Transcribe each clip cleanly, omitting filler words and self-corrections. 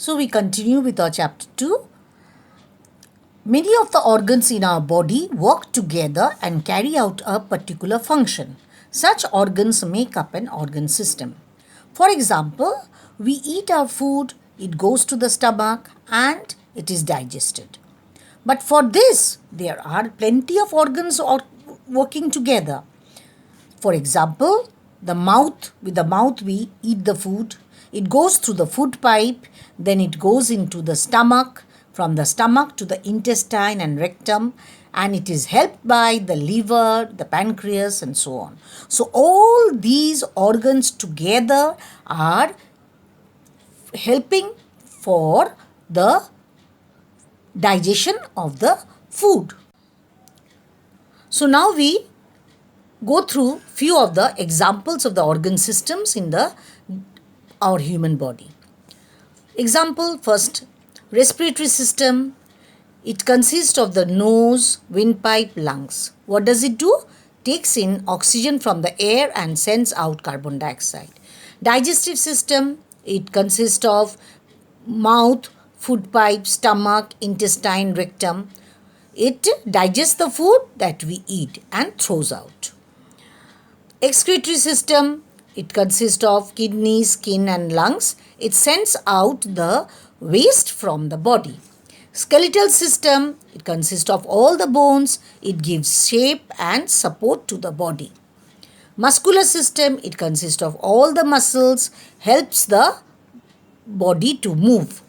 So we continue with our chapter 2. Many of the organs in our body work together and carry out a particular function. Such organs make up an organ system. For example, we eat our food, it goes to the stomach and it is digested. But for this, there are plenty of organs working together. For example, with the mouth we eat the food. It goes through the food pipe, then it goes into the stomach, from the stomach to the intestine and rectum, and it is helped by the liver, the pancreas, and so on. So all these organs together are helping for the digestion of the food. So now we go through few of the examples of the organ systems in our human body. Example first, respiratory system. It consists of the nose, windpipe, lungs. What does it do? Takes in oxygen from the air and sends out carbon dioxide. Digestive system. It consists of mouth, food pipe, stomach, intestine, rectum. It digests the food that we eat and throws out. Excretory system. It consists of kidneys, skin and lungs. It sends out the waste from the body. Skeletal system. It consists of all the bones. It gives shape and support to the body. Muscular system. It consists of all the muscles. Helps the body to move.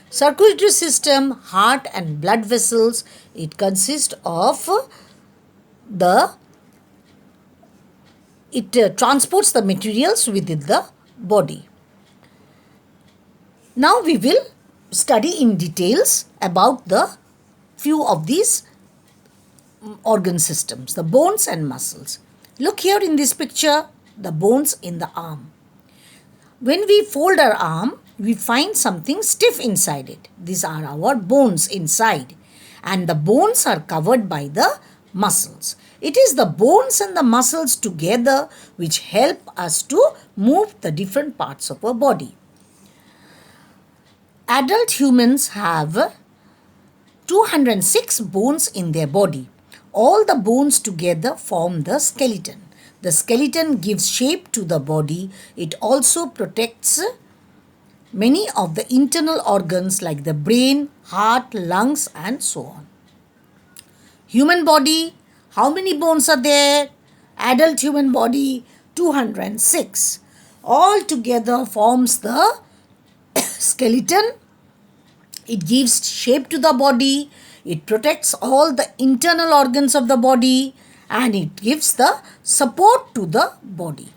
Circulatory system. Heart and blood vessels. It consists of it transports the materials within the body. Now we will study in details about the few of these organ systems, the bones and muscles. Look here in this picture, the bones in the arm. When we fold our arm, we find something stiff inside it. These are our bones inside, and the bones are covered by the muscles. It is the bones and the muscles together which help us to move the different parts of our body. Adult humans have 206 bones in their body. All the bones together form the skeleton. The skeleton gives shape to the body. It also protects many of the internal organs like the brain, heart, lungs and so on. Human body, how many bones are there? Adult human body, 206. All together forms the skeleton. It gives shape to the body. It protects all the internal organs of the body and it gives the support to the body.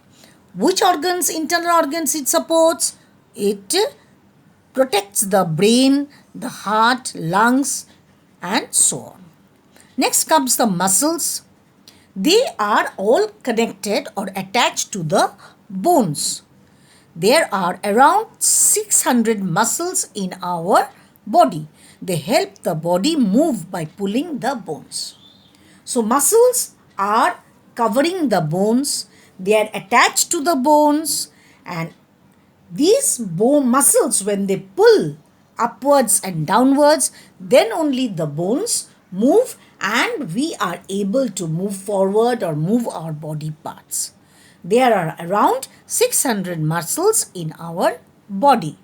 Which organs, internal organs it supports? It protects the brain, the heart, lungs and so on. Next comes the muscles. They are all connected or attached to the bones. There are around 600 muscles in our body. They help the body move by pulling the bones. So muscles are covering the bones. They are attached to the bones, and these bone muscles, when they pull upwards and downwards, then only the bones move and we are able to move forward or move our body parts. There are around 600 muscles in our body.